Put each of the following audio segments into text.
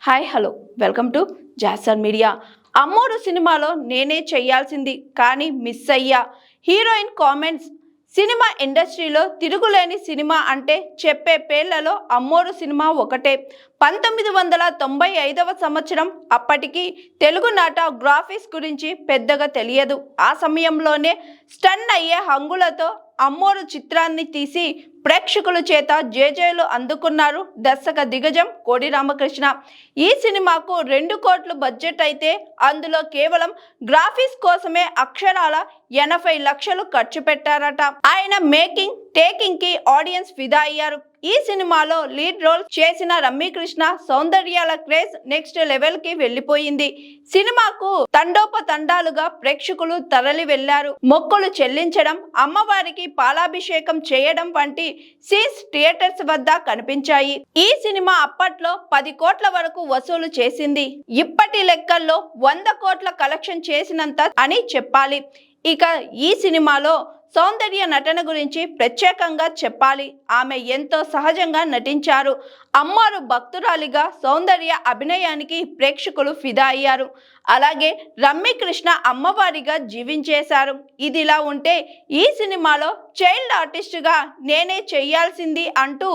Hi hello welcome to జాసర్ media. Ammoru సినిమాలో నేనే చేయాల్సింది కానీ మిస్ అయ్యా. Heroine comments. సినిమా ఇండస్ట్రీలో తిరుగులేని సినిమా అంటే చెప్పే పేర్లలో అమ్మోరు సినిమా ఒకటే. 1995వ సంవత్సరం. అప్పటికి తెలుగునాట గ్రాఫిక్స్ గురించి పెద్దగా తెలియదు. ఆ సమయంలోనే స్టన్ అయ్యే హంగులతో అమ్మోరు చిత్రాన్ని తీసి ప్రేక్షకుల చేత జేజేలు అందుకున్నారు దర్శక దిగ్గజం కోడి రామకృష్ణ. ఈ సినిమాకు 2 కోట్ల బడ్జెట్ అయితే అందులో కేవలం గ్రాఫిక్స్ కోసమే అక్షరాల 80 లక్షలు ఖర్చు పెట్టారట. ఆయన మేకింగ్ టేకింగ్ కి ఆడియన్స్ ఫిదా అయ్యారు. ఈ సినిమాలో లీడ్ రోల్ చేసిన రమ్యకృష్ణ సౌందర్యాల క్రేజ్ నెక్స్ట్ లెవెల్ కి వెళ్లిపోయింది. సినిమాకు తండోపతండాలుగా ప్రేక్షకులు తరలి వెళ్లారు. మొక్కులు చెల్లించడం, అమ్మవారికి పాలాభిషేకం చేయడం వంటి సీన్స్ థియేటర్స్ వద్ద కనిపించాయి. ఈ సినిమా అప్పట్లో 10 కోట్ల వరకు వసూలు చేసింది. ఇప్పటి లెక్కల్లో 100 కోట్ల కలెక్షన్ చేసినంత అని చెప్పాలి. ఇక ఈ సినిమాలో సౌందర్య నటన గురించి ప్రత్యేకంగా చెప్పాలి. ఆమె ఎంతో సహజంగా నటించారు. అమ్మవారు భక్తురాలిగా సౌందర్య అభినయానికి ప్రేక్షకులు ఫిదా అయ్యారు. అలాగే రమ్యకృష్ణ అమ్మవారిగా జీవించేశారు. ఇదిలా ఉంటే ఈ సినిమాలో చైల్డ్ ఆర్టిస్టుగా నేనే చేయాల్సింది అంటూ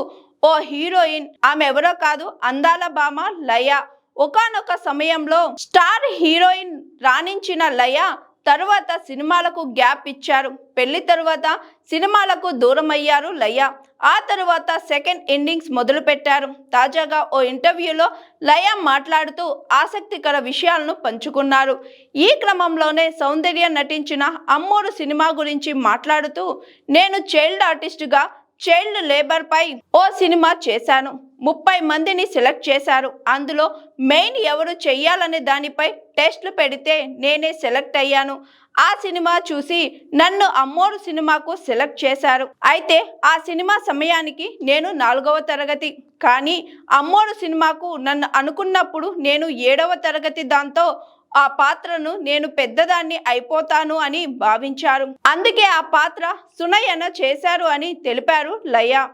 ఓ హీరోయిన్, ఆమె ఎవరో కాదు అందాల భామ లయ. ఒకానొక సమయంలో స్టార్ హీరోయిన్ రాణించిన లయ తరువాత సినిమాలకు గ్యాప్ ఇచ్చారు. పెళ్లి తరువాత సినిమాలకు దూరం అయ్యారు లయ. ఆ తరువాత సెకండ్ ఇన్నింగ్స్ మొదలు పెట్టారు. తాజాగా ఓ ఇంటర్వ్యూలో లయ మాట్లాడుతూ ఆసక్తికర విషయాలను పంచుకున్నారు. ఈ క్రమంలోనే సౌందర్య నటించిన అమ్మోరు సినిమా గురించి మాట్లాడుతూ, నేను చైల్డ్ ఆర్టిస్టుగా చైల్డ్ లేబర్ పై ఓ సినిమా చేశాను. 30 మందిని సెలెక్ట్ చేశారు. అందులో మెయిన్ ఎవరు చెయ్యాలనే దానిపై టెస్ట్లు పెడితే నేనే సెలెక్ట్ అయ్యాను. ఆ సినిమా చూసి నన్ను అమ్మోరు సినిమాకు సెలెక్ట్ చేశారు. అయితే ఆ సినిమా సమయానికి నేను 4వ తరగతి. కానీ అమ్మోరు సినిమాకు నన్ను అనుకున్నప్పుడు నేను 7వ తరగతి. దాంతో ఆ పాత్రను నేను పెద్దదాన్ని అయిపోతాను అని భావించారు. అందుకే ఆ పాత్ర సునయన చేశారు అని తెలిపారు లయ.